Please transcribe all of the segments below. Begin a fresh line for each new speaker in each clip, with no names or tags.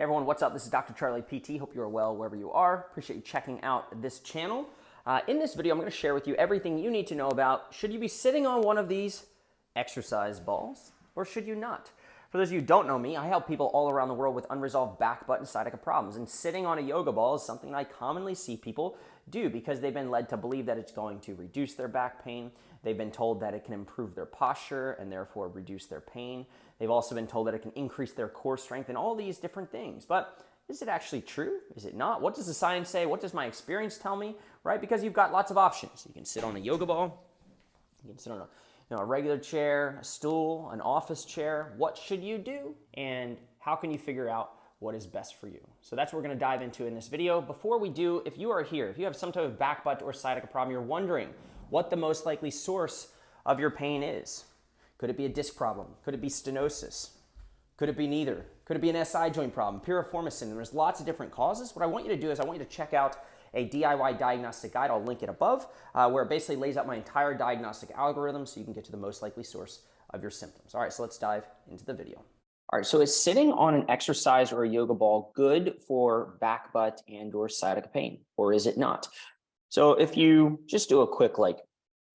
Hey everyone, what's up? This is Dr. Charlie PT. Hope you are well wherever you are. Appreciate you checking out this channel. In this video, I'm going to share with you everything you need to know about should you be sitting on one of these exercise balls or should you not? For those of you who don't know me, I help people all around the world with unresolved back, butt, and sciatica problems. And sitting on a yoga ball is something that I commonly see people do because they've been led to believe that it's going to reduce their back pain. They've been told that it can improve their posture and therefore reduce their pain. They've also been told that it can increase their core strength and all these different things. But is it actually true? Is it not? What does the science say? What does my experience tell me? Right? Because you've got lots of options. You can sit on a yoga ball. You can sit on a regular chair, a stool, an office chair. What should you do? And how can you figure out what is best for you? So that's what we're going to dive into in this video. Before we do, if you are here, if you have some type of back, butt, or sciatica problem, you're wondering what the most likely source of your pain is. Could it be a disc problem? Could it be stenosis? Could it be neither? Could it be an SI joint problem, piriformis syndrome? There's lots of different causes. What I want you to do is I want you to check out a DIY diagnostic guide. I'll link it above, where it basically lays out my entire diagnostic algorithm so you can get to the most likely source of your symptoms. All right, so let's dive into the video. All right, so is sitting on an exercise or a yoga ball good for back, butt, and or sciatica pain, or is it not? So if you just do a quick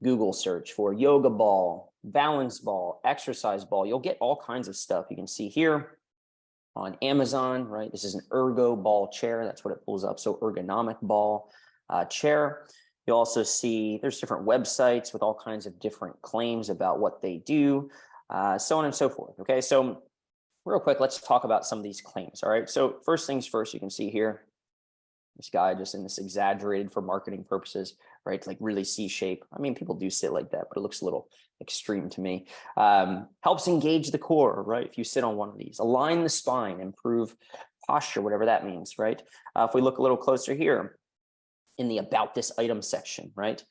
Google search for yoga ball, balance ball, exercise ball, you'll get all kinds of stuff. You can see here on Amazon, right? This is an ergo ball chair. That's what it pulls up. So ergonomic ball chair. You'll also see there's different websites with all kinds of different claims about what they do, so on and so forth. Okay, so real quick, let's talk about some of these claims. All right, so first things first, you can see here, this guy just in this exaggerated for marketing purposes, right? Like really C shape. I mean, people do sit like that, but it looks a little extreme to me. Helps engage the core, right? If you sit on one of these, align the spine, improve posture, whatever that means, right? If we look a little closer here in the about this item section, right?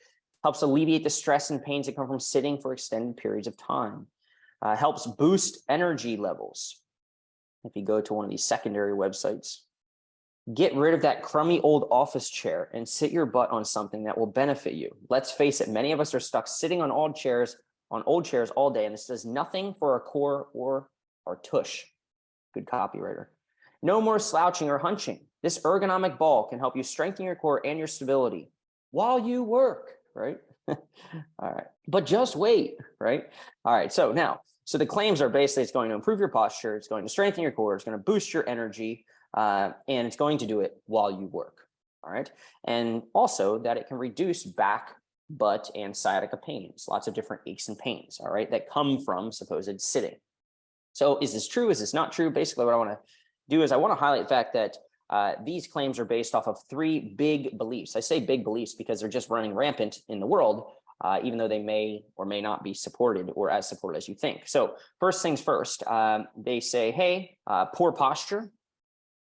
Helps alleviate the stress and pains that come from sitting for extended periods of time. Helps boost energy levels. If you go to one of these secondary websites, get rid of that crummy old office chair and sit your butt on something that will benefit you. Let's face it, many of us are stuck sitting on old chairs all day, and this does nothing for our core or our tush. Good copywriter. No more slouching or hunching. This ergonomic ball can help you strengthen your core and your stability while you work, right? All right, but just wait, right? All right, so the claims are basically it's going to improve your posture, it's going to strengthen your core, it's going to boost your energy, and it's going to do it while you work. All right. And also that it can reduce back, butt, and sciatica pains, lots of different aches and pains, all right, that come from supposed sitting. So is this true? Is this not true? Basically, what I want to do is I want to highlight the fact that these claims are based off of three big beliefs. I say big beliefs because they're just running rampant in the world, even though they may or may not be supported or as supported as you think. So first things first, they say, hey, poor posture.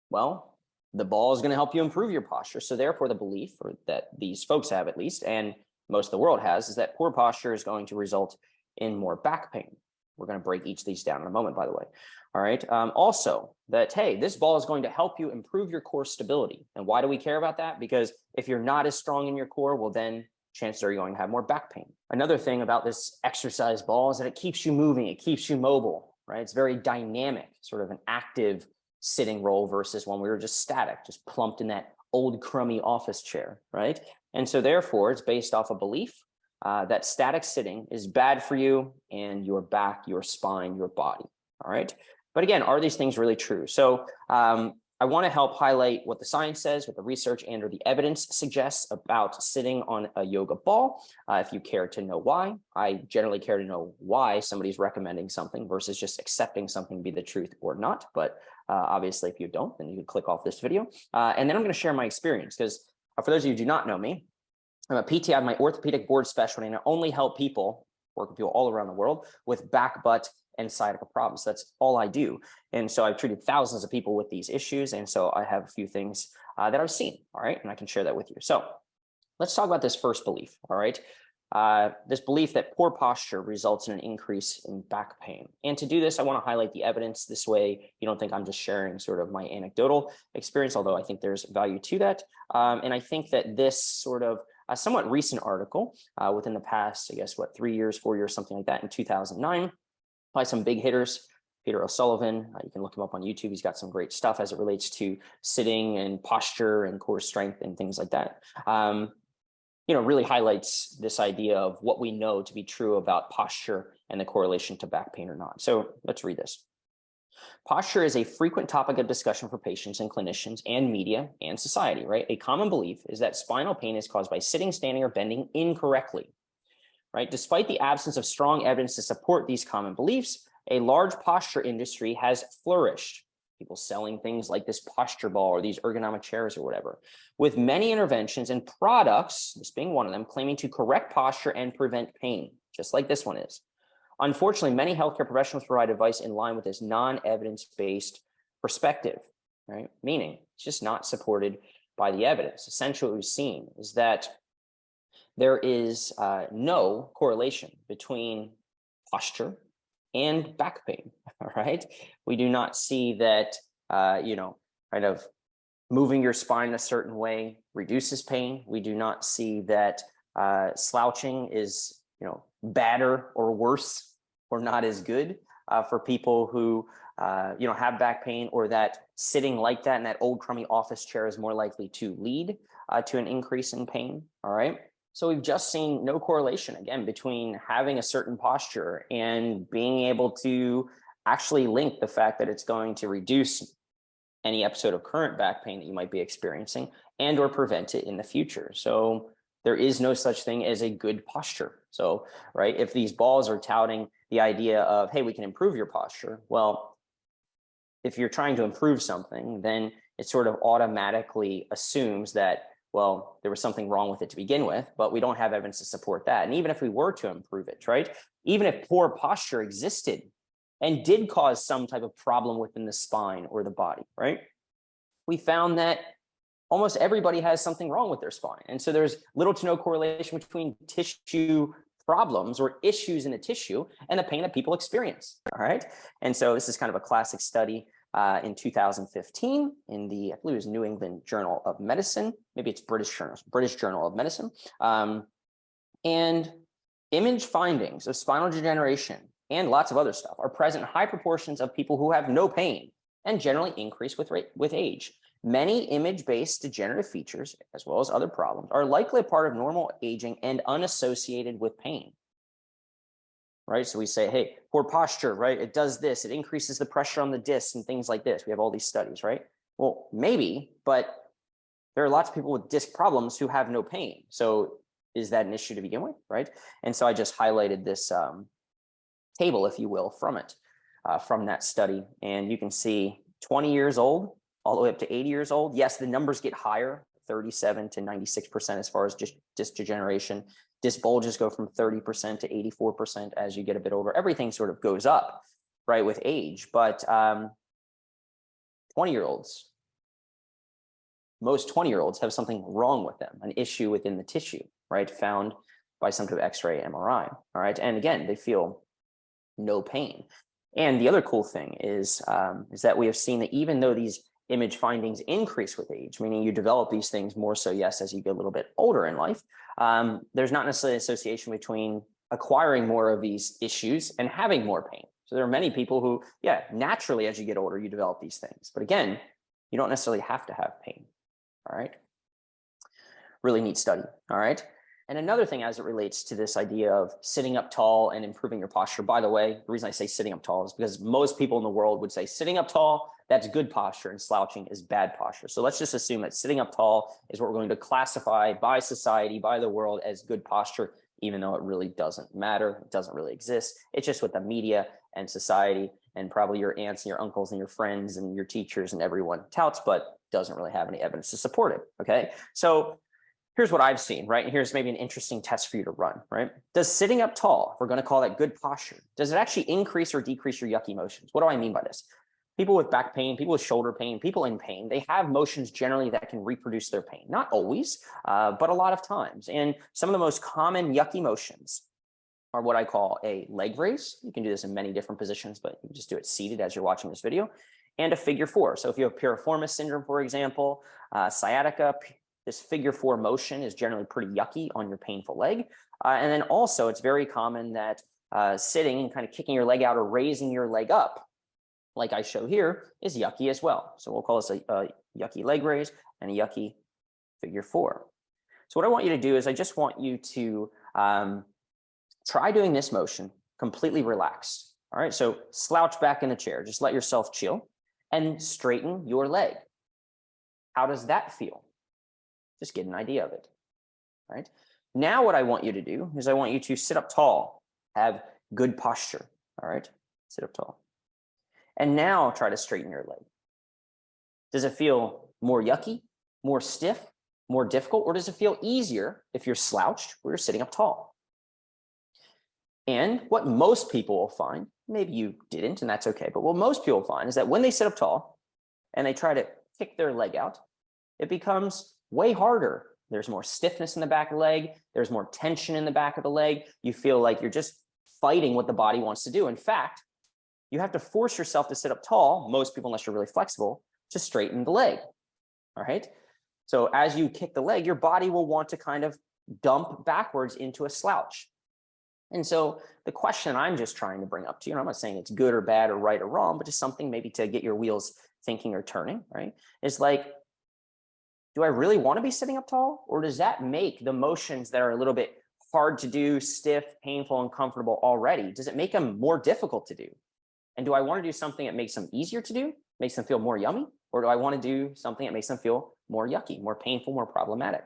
Well, the ball is going to help you improve your posture. So therefore, the belief, or that these folks have at least, and most of the world has, is that poor posture is going to result in more back pain. We're going to break each of these down in a moment, by the way. All right. Also, that, hey, this ball is going to help you improve your core stability. And why do we care about that? Because if you're not as strong in your core, well, then chances are you're going to have more back pain. Another thing about this exercise ball is that it keeps you moving. It keeps you mobile, right? It's very dynamic, sort of an active sitting role versus when we were just static, just plumped in that old crummy office chair, right? And so therefore, it's based off a belief that static sitting is bad for you and your back, your spine, your body, all right? But again, are these things really true? So I want to help highlight what the science says, what the research and or the evidence suggests about sitting on a yoga ball. If you care to know why, I generally care to know why somebody's recommending something versus just accepting something to be the truth or not. But obviously, if you don't, then you can click off this video. And then I'm going to share my experience because for those of you who do not know me, I'm a PT. I'm my orthopedic board specialty, and I only help people, work with people all around the world with back, butt, and sciatica problems. That's all I do. And so I've treated thousands of people with these issues. And so I have a few things that I've seen. All right. And I can share that with you. So let's talk about this first belief. All right. This belief that poor posture results in an increase in back pain. And to do this, I want to highlight the evidence. This way, you don't think I'm just sharing sort of my anecdotal experience, although I think there's value to that. And I think that this sort of a somewhat recent article within the past, I guess, 3 years, 4 years, something like that in 2009, by some big hitters Peter O'Sullivan. You can look him up on YouTube. He's got some great stuff as it relates to sitting and posture and core strength and things like that. Really highlights this idea of what we know to be true about posture and the correlation to back pain or not. So let's read this. Posture is a frequent topic of discussion for patients and clinicians and media and society, right? A common belief is that spinal pain is caused by sitting, standing, or bending incorrectly, right? Despite the absence of strong evidence to support these common beliefs, a large posture industry has flourished. People selling things like this posture ball or these ergonomic chairs or whatever, with many interventions and products, this being one of them, claiming to correct posture and prevent pain, just like this one is. Unfortunately, many healthcare professionals provide advice in line with this non-evidence-based perspective, right? Meaning it's just not supported by the evidence. Essentially, what we've seen is that there is no correlation between posture and back pain, all right? We do not see that, kind of moving your spine a certain way reduces pain. We do not see that slouching is, badder or worse or not as good for people who, have back pain, or that sitting like that in that old crummy office chair is more likely to lead to an increase in pain, all right? So we've just seen no correlation, again, between having a certain posture and being able to actually link the fact that it's going to reduce any episode of current back pain that you might be experiencing and or prevent it in the future. So there is no such thing as a good posture. So, right, if these balls are touting the idea of, hey, we can improve your posture, well, if you're trying to improve something, then it sort of automatically assumes that, well, there was something wrong with it to begin with, but we don't have evidence to support that. And even if we were to improve it, right, even if poor posture existed and did cause some type of problem within the spine or the body, right, we found that almost everybody has something wrong with their spine. And so there's little to no correlation between tissue problems or issues in the tissue and the pain that people experience, all right? And so this is kind of a classic study in 2015 in the, I believe it was New England Journal of Medicine, maybe it's British Journal of Medicine. And image findings of spinal degeneration and lots of other stuff are present in high proportions of people who have no pain and generally increase with age. Many image-based degenerative features, as well as other problems, are likely a part of normal aging and unassociated with pain. Right? So we say, hey, poor posture, right? It does this, it increases the pressure on the discs and things like this. We have all these studies, right? Well, maybe, but there are lots of people with disc problems who have no pain. So is that an issue to begin with, right? And so I just highlighted this table, if you will, from it, from that study. And you can see 20 years old, all the way up to 80 years old. Yes, the numbers get higher, 37 to 96% as far as just disc degeneration. Disc bulges go from 30% to 84% as you get a bit older. Everything sort of goes up, right, with age. But 20-year-olds, most 20-year-olds have something wrong with them, an issue within the tissue, right, found by some type of X-ray, MRI, all right? And again, they feel no pain. And the other cool thing is that we have seen that even though these image findings increase with age, meaning you develop these things more so, yes, as you get a little bit older in life, there's not necessarily an association between acquiring more of these issues and having more pain. So there are many people who, yeah, naturally, as you get older, you develop these things. But again, you don't necessarily have to have pain, all right? Really neat study, all right? And another thing as it relates to this idea of sitting up tall and improving your posture, by the way, the reason I say sitting up tall is because most people in the world would say sitting up tall, that's good posture, and slouching is bad posture. So let's just assume that sitting up tall is what we're going to classify by society, by the world, as good posture, even though it really doesn't matter. It doesn't really exist. It's just what the media and society and probably your aunts and your uncles and your friends and your teachers and everyone touts, but doesn't really have any evidence to support it, okay? So here's what I've seen, right? And here's maybe an interesting test for you to run, right? Does sitting up tall, if we're going to call that good posture, does it actually increase or decrease your yucky motions? What do I mean by this? People with back pain, people with shoulder pain, people in pain, they have motions generally that can reproduce their pain. Not always, but a lot of times. And some of the most common yucky motions are what I call a leg raise. You can do this in many different positions, but you can just do it seated as you're watching this video, and a figure four. So if you have piriformis syndrome, for example, sciatica, this figure four motion is generally pretty yucky on your painful leg. And then also it's very common that sitting and kind of kicking your leg out or raising your leg up like I show here, is yucky as well. So we'll call this a yucky leg raise and a yucky figure 4. So what I want you to do is I just want you to try doing this motion completely relaxed. All right, so slouch back in the chair. Just let yourself chill and straighten your leg. How does that feel? Just get an idea of it. All right. Now what I want you to do is I want you to sit up tall, have good posture. All right, sit up tall. And now try to straighten your leg. Does it feel more yucky, more stiff, more difficult, or does it feel easier if you're slouched or you're sitting up tall? And what most people will find, maybe you didn't, and that's okay, but what most people find is that when they sit up tall and they try to kick their leg out, it becomes way harder. There's more stiffness in the back of the leg. There's more tension in the back of the leg. You feel like you're just fighting what the body wants to do. In fact, you have to force yourself to sit up tall, most people, unless you're really flexible, to straighten the leg. All right. So as you kick the leg, your body will want to kind of dump backwards into a slouch. And so the question I'm just trying to bring up to you, and I'm not saying it's good or bad or right or wrong, but just something maybe to get your wheels thinking or turning, right? Is like, do I really want to be sitting up tall? Or does that make the motions that are a little bit hard to do, stiff, painful, uncomfortable already? Does it make them more difficult to do? And do I want to do something that makes them easier to do, makes them feel more yummy? Or do I want to do something that makes them feel more yucky, more painful, more problematic,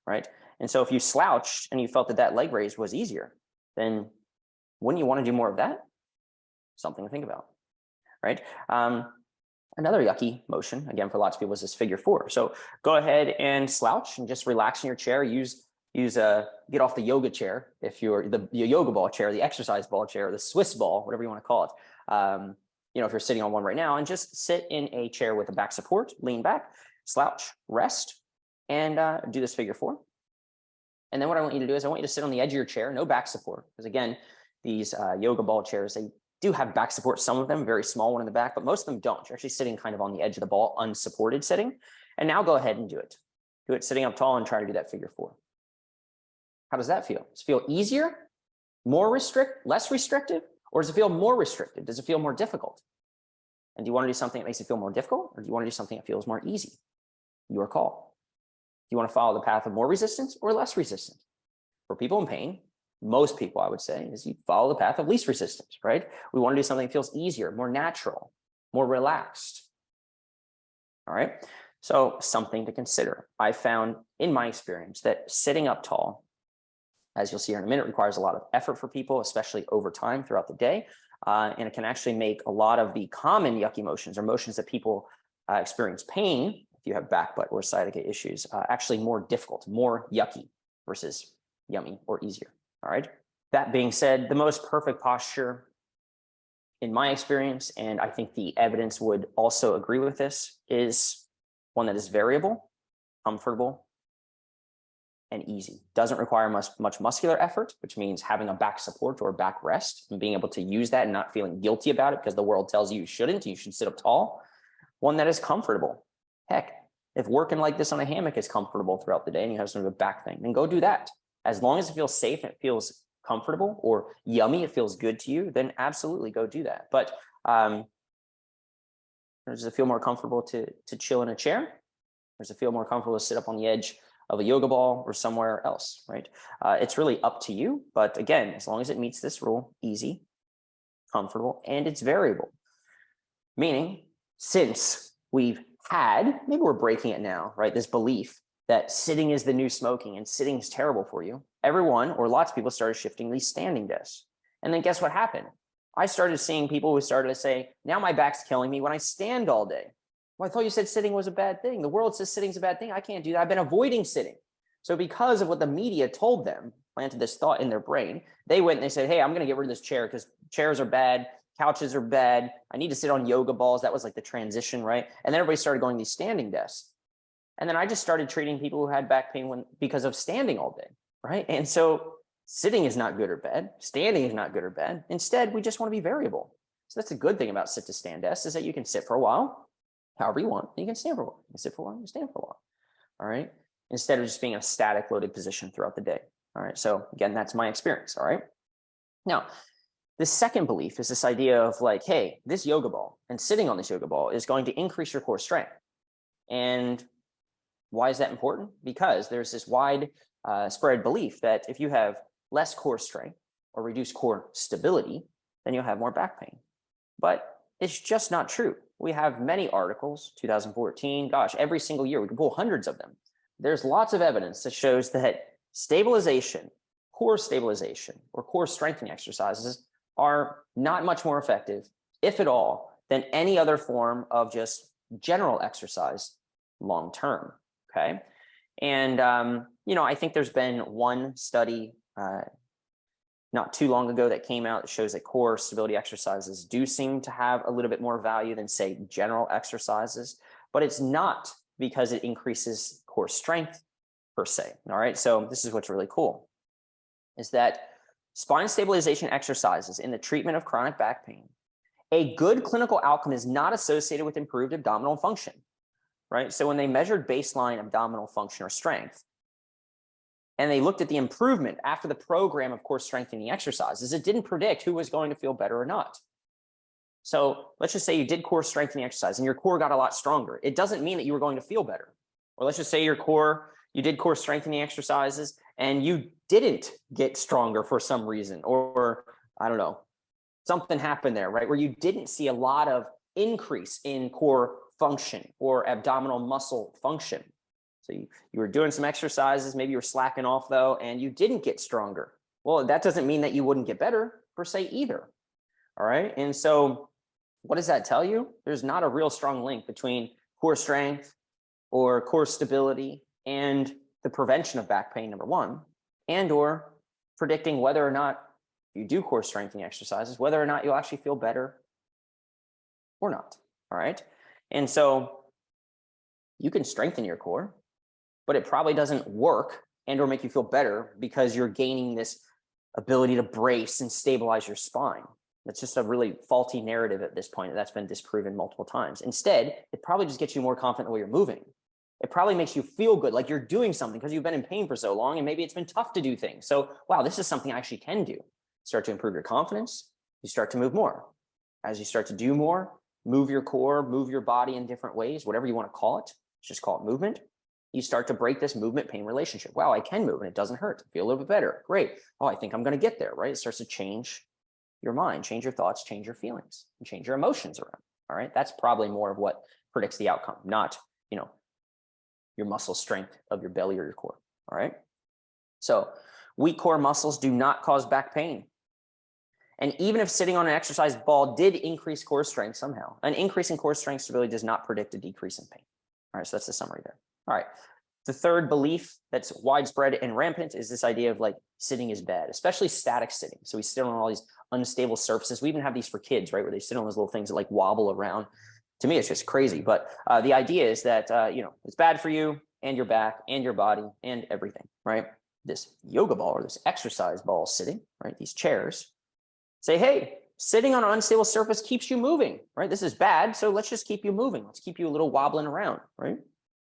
right? And so if you slouched and you felt that that leg raise was easier, then wouldn't you want to do more of that? Something to think about, right? Another yucky motion, again, for lots of people, is this figure 4. So go ahead and slouch and just relax in your chair. Get off the yoga chair, if you're the yoga ball chair, the exercise ball chair, the Swiss ball, whatever you want to call it. If you're sitting on one right now, and just sit in a chair with a back support, lean back, slouch, rest, and do this figure 4. And then what I want you to do is I want you to sit on the edge of your chair, no back support. Because again, these yoga ball chairs, they do have back support, some of them, very small one in the back, but most of them don't. You're actually sitting kind of on the edge of the ball, unsupported sitting. And now go ahead and do it. Do it sitting up tall and try to do that figure 4. How does that feel? Does it feel easier, less restrictive, or does it feel more restrictive? Does it feel more difficult? And do you want to do something that makes it feel more difficult, or do you want to do something that feels more easy? Your call. Do you want to follow the path of more resistance or less resistance? For people in pain, most people, I would say, is you follow the path of least resistance, right? We want to do something that feels easier, more natural, more relaxed. All right. So something to consider. I found in my experience that sitting up tall, as you'll see here in a minute, requires a lot of effort for people, especially over time throughout the day. And it can actually make a lot of the common yucky motions, or motions that people experience pain, if you have back, butt, or sciatica issues, actually more difficult, more yucky versus yummy or easier. All right. That being said, the most perfect posture, in my experience, and I think the evidence would also agree with this, is one that is variable, comfortable, and easy. Doesn't require much muscular effort, which means having a back support or back rest and being able to use that and not feeling guilty about it because the world tells you shouldn't, you should sit up tall. One that is comfortable. Heck, if working like this on a hammock is comfortable throughout the day and you have some of a back thing, then go do that. As long as it feels safe and it feels comfortable or yummy, it feels good to you, then absolutely go do that. But does it feel more comfortable to chill in a chair? Or does it feel more comfortable to sit up on the edge of a yoga ball or somewhere else, right? It's really up to you. But again, as long as it meets this rule, easy, comfortable, and it's variable. Meaning, since we've had, maybe we're breaking it now, right? This belief that sitting is the new smoking and sitting is terrible for you. Everyone, or lots of people, started shifting these standing desks. And then guess what happened? I started seeing people who started to say, now my back's killing me when I stand all day. Well, I thought you said sitting was a bad thing. The world says sitting's a bad thing. I can't do that. I've been avoiding sitting. So because of what the media told them, planted this thought in their brain, they went and they said, hey, I'm going to get rid of this chair because chairs are bad. Couches are bad. I need to sit on yoga balls. That was like the transition, right? And then everybody started going to these standing desks. And then I just started treating people who had back pain because of standing all day, right? And so sitting is not good or bad. Standing is not good or bad. Instead, we just want to be variable. So that's a good thing about sit to stand desks, is that you can sit for a while, however you want. You can stand for a while. You can sit for a while. You can stand for a while. All right. Instead of just being in a static loaded position throughout the day. All right. So again, that's my experience. All right. Now, The second belief is this idea of like, hey, this yoga ball and sitting on this yoga ball is going to increase your core strength. And why is that important? Because there's this wide spread belief that if you have less core strength or reduced core stability, then you'll have more back pain. But it's just not true. We have many articles, 2014, gosh, every single year, we can pull hundreds of them. There's lots of evidence that shows that stabilization, core stabilization, or core strengthening exercises are not much more effective, if at all, than any other form of just general exercise long term. Okay. And, I think there's been one study not too long ago that came out that shows that core stability exercises do seem to have a little bit more value than, say, general exercises, but it's not because it increases core strength per se. All right. So this is what's really cool is that spine stabilization exercises in the treatment of chronic back pain, a good clinical outcome is not associated with improved abdominal function, right? So when they measured baseline abdominal function or strength, and they looked at the improvement after the program of core strengthening exercises, it didn't predict who was going to feel better or not. So let's just say you did core strengthening exercise and your core got a lot stronger. It doesn't mean that you were going to feel better. Or let's just say you did core strengthening exercises and you didn't get stronger for some reason, or I don't know, something happened there, right? Where you didn't see a lot of increase in core function or abdominal muscle function. So you were doing some exercises, maybe you were slacking off though, and you didn't get stronger. Well, that doesn't mean that you wouldn't get better per se either. All right. And so what does that tell you? There's not a real strong link between core strength or core stability and the prevention of back pain, number one, and or predicting whether or not you do core strengthening exercises, whether or not you'll actually feel better or not. All right. And so you can strengthen your core, but it probably doesn't work and or make you feel better because you're gaining this ability to brace and stabilize your spine. That's just a really faulty narrative at this point. That's been disproven multiple times. Instead, it probably just gets you more confident the way you're moving. It probably makes you feel good, like you're doing something because you've been in pain for so long and maybe it's been tough to do things. So, wow, this is something I actually can do. Start to improve your confidence. You start to move more. As you start to do more, move your core, move your body in different ways, whatever you want to call it. Just call it movement. You start to break this movement pain relationship. Wow, I can move and it doesn't hurt. I feel a little bit better. Great. Oh, I think I'm going to get there, right? It starts to change your mind, change your thoughts, change your feelings, and change your emotions around. All right. That's probably more of what predicts the outcome, not, your muscle strength of your belly or your core. All right. So weak core muscles do not cause back pain. And even if sitting on an exercise ball did increase core strength somehow, an increase in core strength stability does not predict a decrease in pain. All right. So that's the summary there. All right. The third belief that's widespread and rampant is this idea of like sitting is bad, especially static sitting. So we sit on all these unstable surfaces. We even have these for kids, right? Where they sit on those little things that like wobble around. To me, it's just crazy. But the idea is that, it's bad for you and your back and your body and everything, right? This yoga ball or this exercise ball sitting, right? These chairs say, hey, sitting on an unstable surface keeps you moving, right? This is bad. So let's just keep you moving. Let's keep you a little wobbling around, right?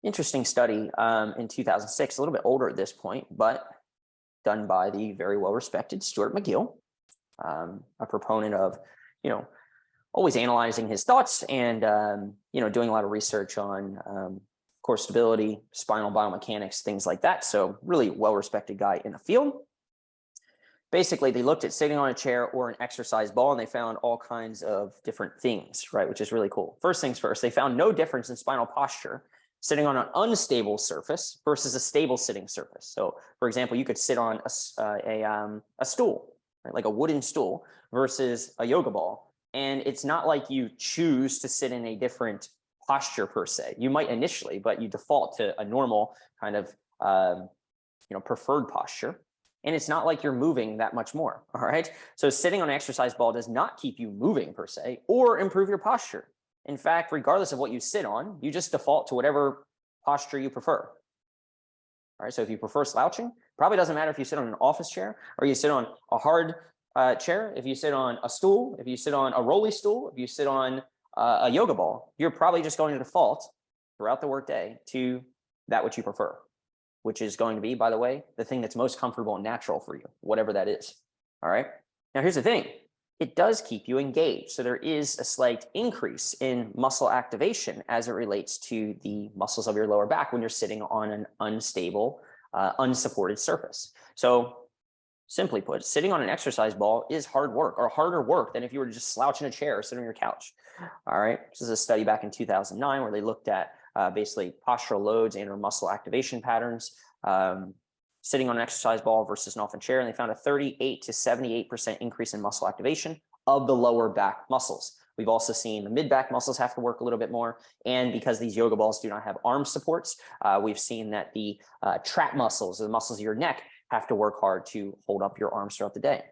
Interesting study in 2006, a little bit older at this point, but done by the very well-respected Stuart McGill, a proponent of, always analyzing his thoughts and, doing a lot of research on core stability, spinal biomechanics, things like that. So really well-respected guy in the field. Basically, they looked at sitting on a chair or an exercise ball, and they found all kinds of different things, right? Which is really cool. First things first, they found no difference in spinal posture sitting on an unstable surface versus a stable sitting surface. So, for example, you could sit on a stool, right? Like a wooden stool versus a yoga ball. And it's not like you choose to sit in a different posture per se. You might initially, but you default to a normal kind of, preferred posture. And it's not like you're moving that much more, all right? So sitting on an exercise ball does not keep you moving per se or improve your posture. In fact, regardless of what you sit on, you just default to whatever posture you prefer. All right, so if you prefer slouching, probably doesn't matter if you sit on an office chair or you sit on a hard chair, if you sit on a stool, if you sit on a rolly stool, if you sit on a yoga ball, you're probably just going to default throughout the workday to that which you prefer, which is going to be, by the way, the thing that's most comfortable and natural for you, whatever that is. All right. Now, here's the thing. it does keep you engaged. So there is a slight increase in muscle activation as it relates to the muscles of your lower back when you're sitting on an unstable, unsupported surface. So simply put, sitting on an exercise ball is hard work, or harder work than if you were to just slouch in a chair or sit on your couch. All right. This is a study back in 2009 where they looked at basically postural loads and or muscle activation patterns, sitting on an exercise ball versus an often chair, and they found a 38 to 78% increase in muscle activation of the lower back muscles. We've also seen the mid-back muscles have to work a little bit more. And because these yoga balls do not have arm supports, we've seen that the trap muscles, or the muscles of your neck, have to work hard to hold up your arms throughout the day.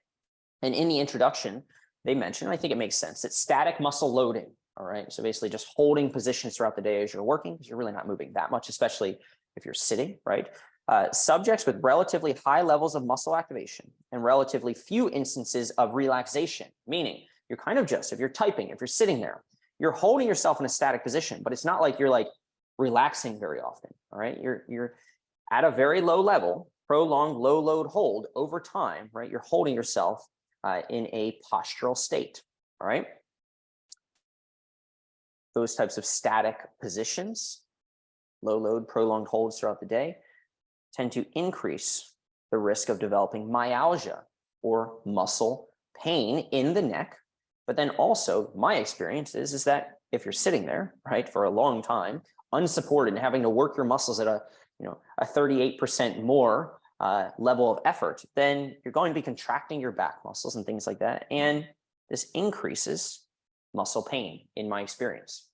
And in the introduction, they mentioned, I think it makes sense, it's static muscle loading. All right. So basically just holding positions throughout the day as you're working, because you're really not moving that much, especially if you're sitting, right? Subjects with relatively high levels of muscle activation and relatively few instances of relaxation, meaning you're kind of just, if you're typing, if you're sitting there, you're holding yourself in a static position, but it's not like you're like relaxing very often. All right. You're at a very low level, prolonged low load hold over time, right? You're holding yourself in a postural state. All right. Those types of static positions, low load, prolonged holds throughout the day, tend to increase the risk of developing myalgia or muscle pain in the neck. But then also my experience is that if you're sitting there, right, for a long time, unsupported and having to work your muscles at a 38% more level of effort, then you're going to be contracting your back muscles and things like that. And this increases muscle pain in my experience.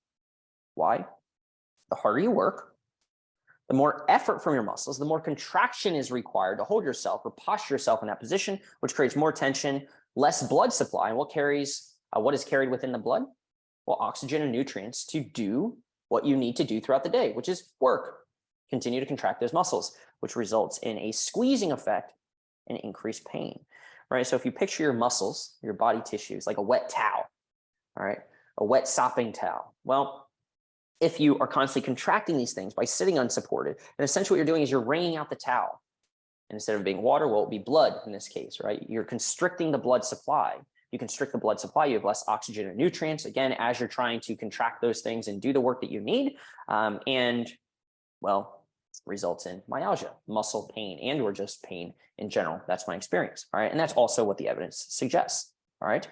Why? The harder you work, the more effort from your muscles, the more contraction is required to hold yourself or posture yourself in that position, which creates more tension, less blood supply. And what is carried within the blood? Well, oxygen and nutrients to do what you need to do throughout the day, which is work. Continue to contract those muscles, which results in a squeezing effect and increased pain, right? So if you picture your muscles, your body tissues, like a wet towel, all right, a wet sopping towel. Well, if you are constantly contracting these things by sitting unsupported, and essentially what you're doing is you're wringing out the towel. And instead of being water, well, it'll be blood in this case, right? You're constricting the blood supply. You constrict the blood supply, you have less oxygen and nutrients, again, as you're trying to contract those things and do the work that you need. And, well, results in myalgia, muscle pain, and or just pain in general. That's my experience, all right? And that's also what the evidence suggests, all right?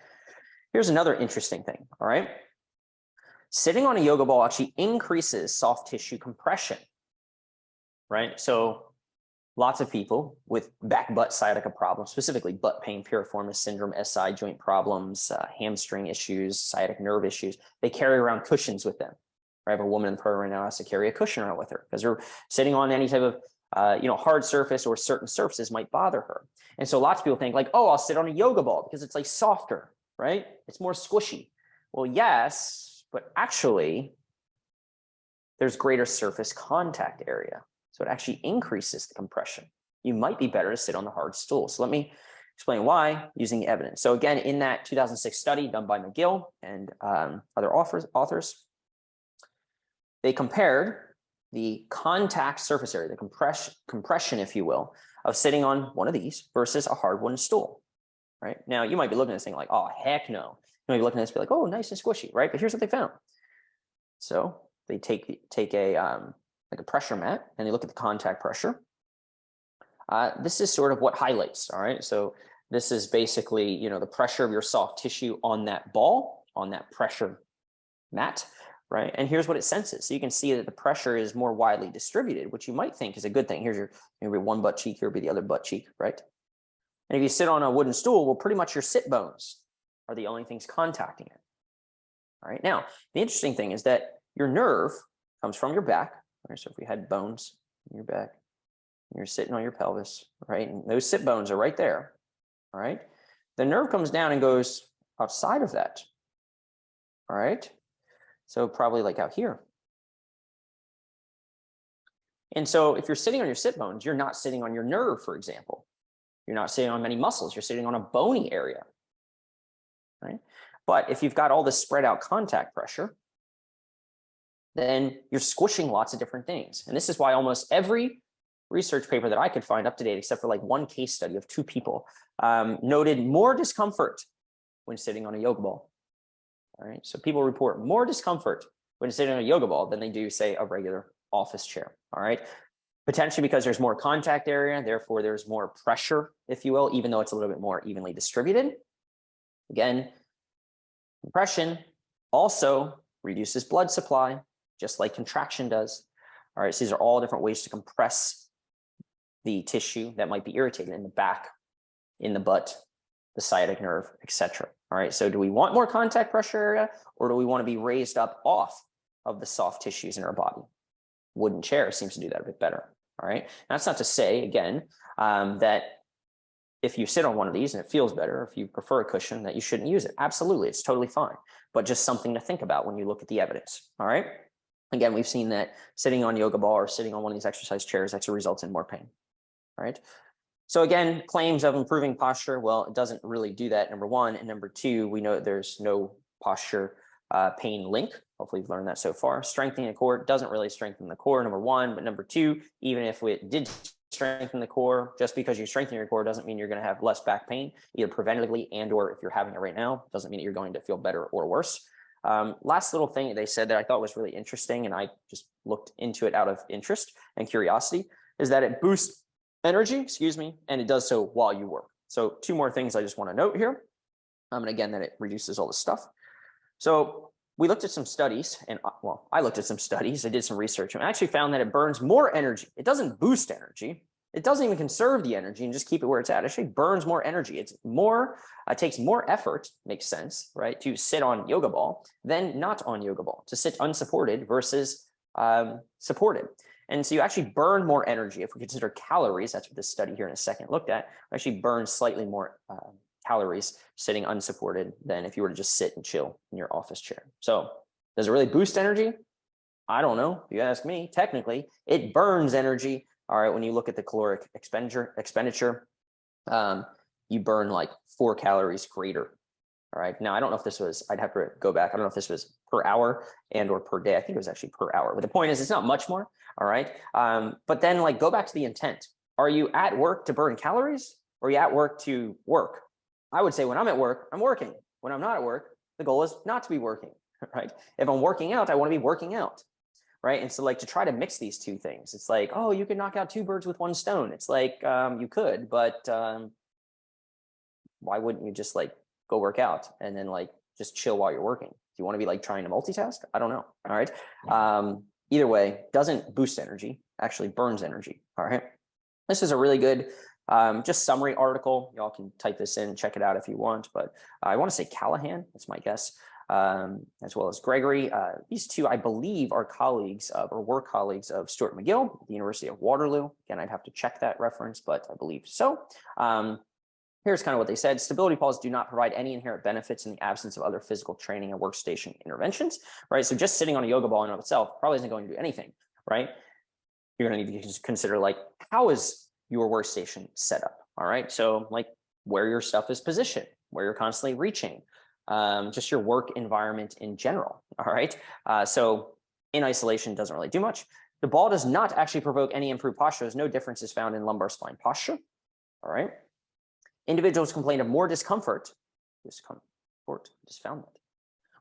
Here's another interesting thing, all right? Sitting on a yoga ball actually increases soft tissue compression, right? So lots of people with back butt sciatica problems, specifically butt pain, piriformis syndrome, SI joint problems, hamstring issues, sciatic nerve issues, they carry around cushions with them. I have a woman in the program right now who has to carry a cushion around with her because they're sitting on any type of hard surface, or certain surfaces might bother her. And so lots of people think like, oh, I'll sit on a yoga ball because it's like softer, right? It's more squishy. Well, yes, but actually there's greater surface contact area. So it actually increases the compression. You might be better to sit on the hard stool. So let me explain why using evidence. So again, in that 2006 study done by McGill and other authors, they compared the contact surface area, the compression, if you will, of sitting on one of these versus a hard wooden stool, right? Now, you might be looking at this thing like, oh, heck no. You might be looking at this and be like, oh, nice and squishy, right? But here's what they found. So they take a like a pressure mat and they look at the contact pressure. This is sort of what highlights, all right? So this is basically, the pressure of your soft tissue on that ball, on that pressure mat, right? And here's what it senses. So you can see that the pressure is more widely distributed, which you might think is a good thing. Here's your maybe one butt cheek, here would be the other butt cheek, right? And if you sit on a wooden stool, well, pretty much your sit bones are the only things contacting it. All right. Now, the interesting thing is that your nerve comes from your back. Right? So if we had bones in your back, and you're sitting on your pelvis, right? And those sit bones are right there. All right. The nerve comes down and goes outside of that. All right. So probably like out here. And so if you're sitting on your sit bones, you're not sitting on your nerve, for example. You're not sitting on many muscles. You're sitting on a bony area. Right? But if you've got all this spread out contact pressure, then you're squishing lots of different things. And this is why almost every research paper that I could find up to date, except for like one case study of 2 people, noted more discomfort when sitting on a yoga ball. All right, so people report more discomfort when sitting on a yoga ball than they do, say, a regular office chair. All right, potentially because there's more contact area, therefore there's more pressure, if you will, even though it's a little bit more evenly distributed. Again, compression also reduces blood supply, just like contraction does. All right, so these are all different ways to compress the tissue that might be irritated in the back, in the butt, the sciatic nerve, etc. All right, so do we want more contact pressure area, or do we want to be raised up off of the soft tissues in our body? Wooden chair seems to do that a bit better. All right, that's not to say, again, that if you sit on one of these and it feels better, if you prefer a cushion, that you shouldn't use it. Absolutely, it's totally fine, but just something to think about when you look at the evidence. All right, again, we've seen that sitting on yoga ball or sitting on one of these exercise chairs actually results in more pain. All right, so again, claims of improving posture, well, it doesn't really do that, number one, and number two, we know that there's no posture pain link. Hopefully you've learned that so far. Strengthening the core doesn't really strengthen the core, number one, but number two, even if it did strengthen the core, just because you strengthen your core doesn't mean you're going to have less back pain, either preventatively and or if you're having it right now, doesn't mean that you're going to feel better or worse. Last little thing they said that I thought was really interesting, and I just looked into it out of interest and curiosity, is that it boosts energy, and it does so while you work. So two more things I just want to note here. And again, that it reduces all this stuff. So we looked at some studies, and well, I looked at some studies, I did some research, and I actually found that it burns more energy. It doesn't boost energy. It doesn't even conserve the energy and just keep it where it's at. It actually burns more energy. It's more, it takes more effort, makes sense, right, to sit on yoga ball than not on yoga ball, to sit unsupported versus supported. And so you actually burn more energy. If we consider calories, that's what this study here in a second looked at, actually burns slightly more calories sitting unsupported than if you were to just sit and chill in your office chair. So does it really boost energy? I don't know. If you ask me, technically, it burns energy. All right, when you look at the caloric expenditure, you burn like 4 calories greater. All right, now I don't know if this was, I'd have to go back. I don't know if this was per hour and or per day. I think it was actually per hour. But the point is, it's not much more. All right, but then like go back to the intent. Are you at work to burn calories, or are you at work to work? I would say when I'm at work, I'm working. When I'm not at work, the goal is not to be working, right? If I'm working out, I want to be working out, right? And so like to try to mix these two things, it's like, oh, you could knock out 2 birds with 1 stone. It's like, you could, but why wouldn't you just like go work out and then like just chill while you're working? Do you want to be like trying to multitask? I don't know. All right. Either way, doesn't boost energy, actually burns energy. All right. This is a really good just summary article. Y'all can type this in, check it out if you want, but I want to say Callahan, that's my guess, as well as Gregory. These two, I believe, are colleagues of, or were colleagues of Stuart McGill at the University of Waterloo. Again, I'd have to check that reference, but I believe so. Here's kind of what they said. Stability balls do not provide any inherent benefits in the absence of other physical training and workstation interventions, right? So just sitting on a yoga ball in and of itself probably isn't going to do anything, right? You're going to need to consider like, how is your workstation set up? All right. So like where your stuff is positioned, where you're constantly reaching, just your work environment in general. All right. So in isolation doesn't really do much. The ball does not actually provoke any improved posture. There's no differences found in lumbar spine posture. All right. Individuals complain of more discomfort, just found that,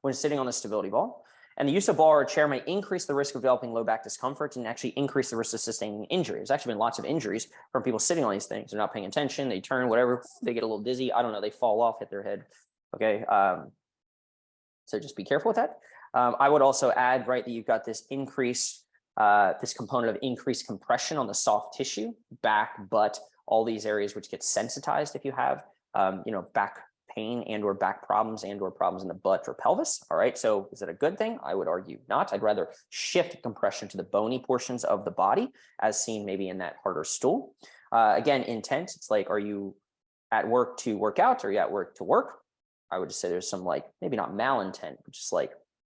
when sitting on a stability ball. And the use of ball or a chair may increase the risk of developing low back discomfort and actually increase the risk of sustaining injury. There's actually been lots of injuries from people sitting on these things. They're not paying attention. They turn, whatever, they get a little dizzy. I don't know. They fall off, hit their head. Okay. So just be careful with that. I would also add, right, that you've got this increase, this component of increased compression on the soft tissue, back, butt, all these areas which get sensitized if you have, back pain and or back problems and or problems in the butt or pelvis. All right. So is it a good thing? I would argue not. I'd rather shift compression to the bony portions of the body as seen maybe in that harder stool. Again, intent. It's like, are you at work to work out? Or are you at work to work? I would just say there's some like, maybe not malintent, but just like,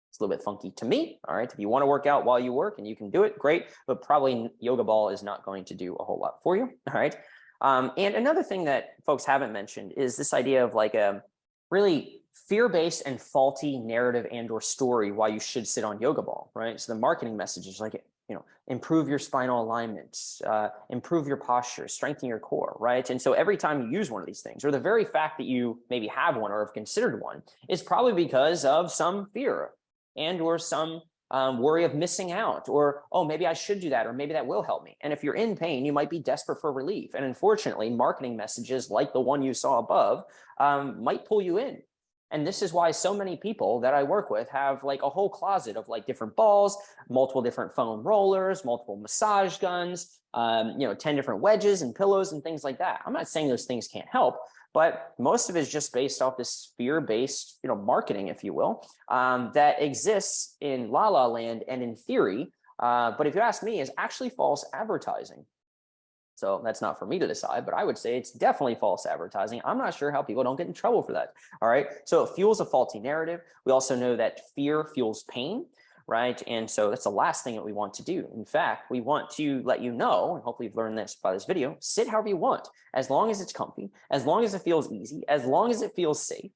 it's a little bit funky to me. All right. If you want to work out while you work and you can do it, great. But probably yoga ball is not going to do a whole lot for you. All right. And another thing that folks haven't mentioned is this idea of like a really fear-based and faulty narrative and or story why you should sit on yoga ball, right? So the marketing message is like, improve your spinal alignment, improve your posture, strengthen your core, right? And so every time you use one of these things, or the very fact that you maybe have one or have considered one, is probably because of some fear and or some worry of missing out, or, oh, maybe I should do that, or maybe that will help me. And if you're in pain, you might be desperate for relief. And unfortunately, marketing messages like the one you saw above might pull you in. And this is why so many people that I work with have like a whole closet of like different balls, multiple different foam rollers, multiple massage guns, 10 different wedges and pillows and things like that. I'm not saying those things can't help, but most of it is just based off this fear-based, marketing, if you will, that exists in La La Land and in theory. But if you ask me, is actually false advertising. So that's not for me to decide, but I would say it's definitely false advertising. I'm not sure how people don't get in trouble for that. All right. So it fuels a faulty narrative. We also know that fear fuels pain, right? And so that's the last thing that we want to do. In fact, we want to let you know, and hopefully you've learned this by this video, sit however you want, as long as it's comfy, as long as it feels easy, as long as it feels safe,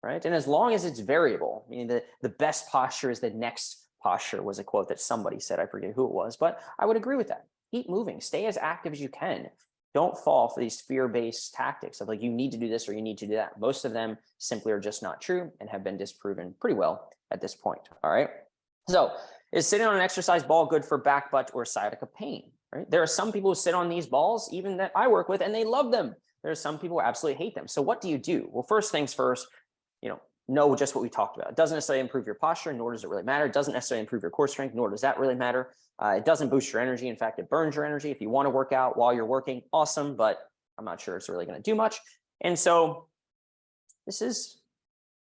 right? And as long as it's variable, meaning the best posture is the next posture was a quote that somebody said, I forget who it was, but I would agree with that. Keep moving, stay as active as you can. Don't fall for these fear-based tactics of like, you need to do this or you need to do that. Most of them simply are just not true and have been disproven pretty well at this point. All right. So is sitting on an exercise ball good for back, butt, or sciatica pain? Right. There are some people who sit on these balls, even that I work with, and they love them. There are some people who absolutely hate them. So what do you do? Well, first things first, know just what we talked about. It doesn't necessarily improve your posture, nor does it really matter. It doesn't necessarily improve your core strength, nor does that really matter. It doesn't boost your energy. In fact, it burns your energy. If you want to work out while you're working, awesome, but I'm not sure it's really going to do much. And so this is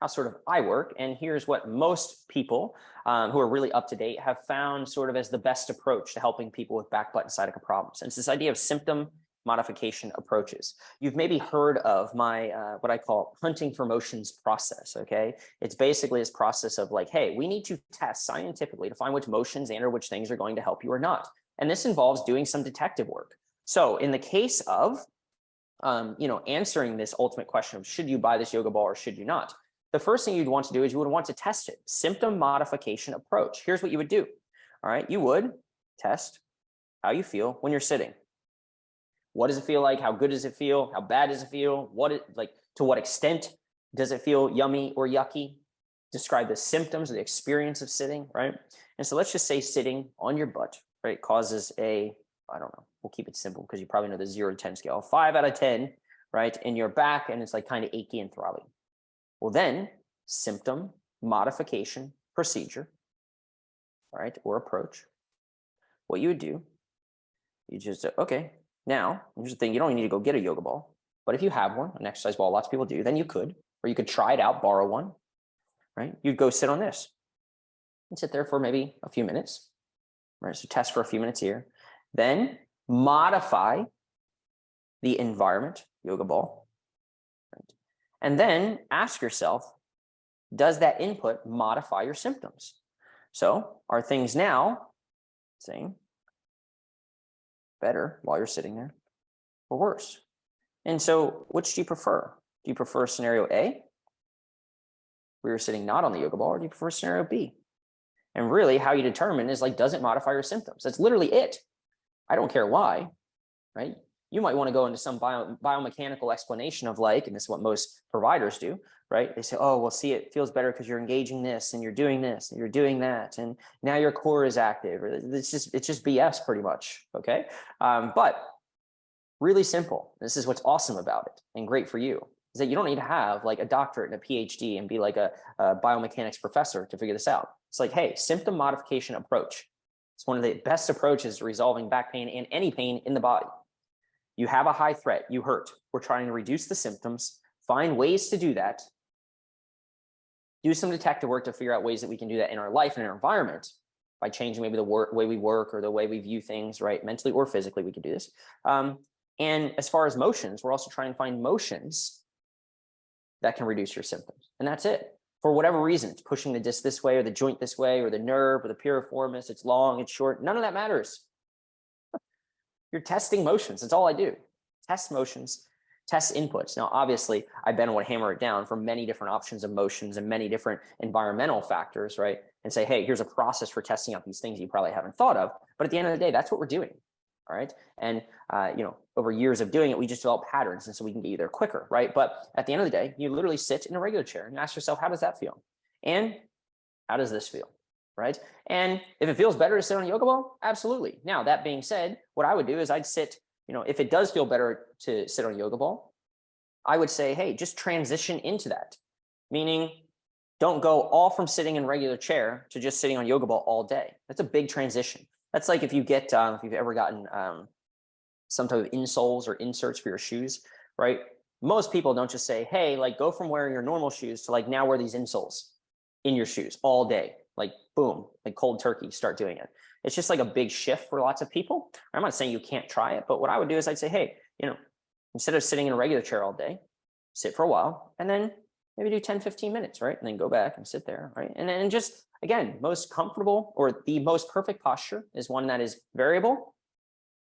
how sort of I work. And here's what most people who are really up to date have found sort of as the best approach to helping people with back, butt, and sciatica problems. And it's this idea of symptom modification approaches. You've maybe heard of my what I call hunting for motions process. Okay, it's basically this process of like, hey, we need to test scientifically to find which motions and or which things are going to help you or not. And this involves doing some detective work. So in the case of answering this ultimate question of should you buy this yoga ball or should you not, the first thing you'd want to do is you would want to test it. Symptom modification approach. Here's what you would do. All right, you would test how you feel when you're sitting. What does it feel like? How good does it feel? How bad does it feel? To what extent does it feel yummy or yucky? Describe the symptoms or the experience of sitting, right? And so let's just say sitting on your butt, right, causes I don't know, we'll keep it simple because you probably know the 0 to 10 scale, 5 out of 10, right, in your back, and it's like kind of achy and throbbing. Well, then symptom modification procedure, right, or approach. What you would do, you just, okay, now, here's the thing, you don't need to go get a yoga ball, but if you have one, an exercise ball, lots of people do, then you could, or you could try it out, borrow one, right? You'd go sit on this and sit there for maybe a few minutes, right? So test for a few minutes here, then modify the environment, yoga ball, right? And then ask yourself, does that input modify your symptoms? So are things now saying better while you're sitting there or worse? And so which do you prefer? Do you prefer scenario A, where you're sitting not on the yoga ball, or do you prefer scenario B? And really how you determine is like, does it modify your symptoms? That's literally it. I don't care why, right? You might want to go into some biomechanical explanation of like, and this is what most providers do, right? They say, oh, well, see, it feels better because you're engaging this and you're doing this and you're doing that. And now your core is active. It's just BS pretty much. Okay. But really simple. This is what's awesome about it and great for you is that you don't need to have like a doctorate and a PhD and be like a biomechanics professor to figure this out. It's like, hey, symptom modification approach. It's one of the best approaches to resolving back pain and any pain in the body. You have a high threat, you hurt. We're trying to reduce the symptoms, find ways to do that, do some detective work to figure out ways that we can do that in our life and in our environment by changing maybe the way we work or the way we view things, right? Mentally or physically, we can do this. And as far as motions, we're also trying to find motions that can reduce your symptoms. And that's it. For whatever reason, it's pushing the disc this way or the joint this way or the nerve or the piriformis, it's long, it's short, none of that matters. You're testing motions. That's all I do. Test motions test inputs. Now, obviously, I then would hammer it down for many different options of motions and many different environmental factors, right? And say, hey, here's a process for testing out these things you probably haven't thought of. But at the end of the day, that's what we're doing. All right. And, over years of doing it, we just develop patterns. And so we can get you there quicker, right? But at the end of the day, you literally sit in a regular chair and ask yourself, how does that feel? And how does this feel? Right. And if it feels better to sit on a yoga ball, absolutely. Now, that being said, what I would do is I'd sit, if it does feel better to sit on a yoga ball, I would say, hey, just transition into that. Meaning, don't go all from sitting in a regular chair to just sitting on yoga ball all day. That's a big transition. That's like if you get, if you've ever gotten some type of insoles or inserts for your shoes, right? Most people don't just say, hey, like go from wearing your normal shoes to like now wear these insoles in your shoes all day. Like boom, like cold turkey, start doing it. It's just like a big shift for lots of people. I'm not saying you can't try it, but what I would do is I'd say, hey, instead of sitting in a regular chair all day, sit for a while and then maybe do 10, 15 minutes, right? And then go back and sit there, right? And then just, again, most comfortable or the most perfect posture is one that is variable,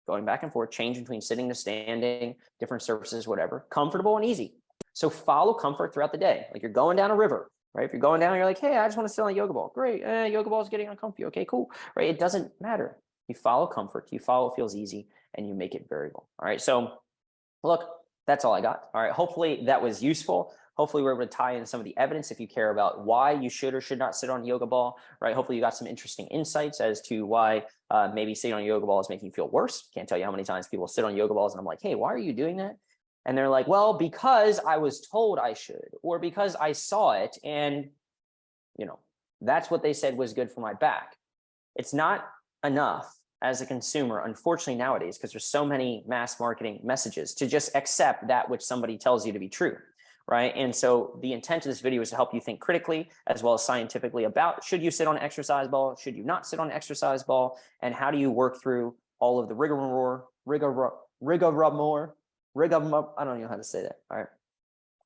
going back and forth, change between sitting to standing, different surfaces, whatever, comfortable and easy. So follow comfort throughout the day. Like you're going down a river, right? If you're going down, you're like, hey, I just want to sit on a yoga ball. Great. Yoga ball is getting uncomfy. Okay, cool. Right? It doesn't matter. You follow comfort, you follow what feels easy, and you make it variable. All right. So look, that's all I got. All right. Hopefully that was useful. Hopefully we're able to tie in some of the evidence if you care about why you should or should not sit on a yoga ball, right? Hopefully you got some interesting insights as to why maybe sitting on a yoga ball is making you feel worse. Can't tell you how many times people sit on yoga balls and I'm like, hey, why are you doing that? And they're like, well, because I was told I should, or because I saw it and, that's what they said was good for my back. It's not enough as a consumer, unfortunately nowadays, because there's so many mass marketing messages to just accept that which somebody tells you to be true. Right. And so the intent of this video is to help you think critically as well as scientifically about should you sit on an exercise ball? Should you not sit on an exercise ball? And how do you work through all of the rigmarole? I don't know how to say that. All right.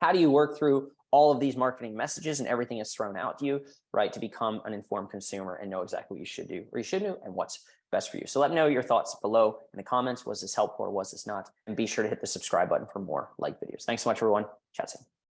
How do you work through all of these marketing messages and everything is thrown out to you, right, to become an informed consumer and know exactly what you should do or you shouldn't do and what's best for you. So let me know your thoughts below in the comments. Was this helpful or was this not? And be sure to hit the subscribe button for more like videos. Thanks so much, everyone. Chat soon.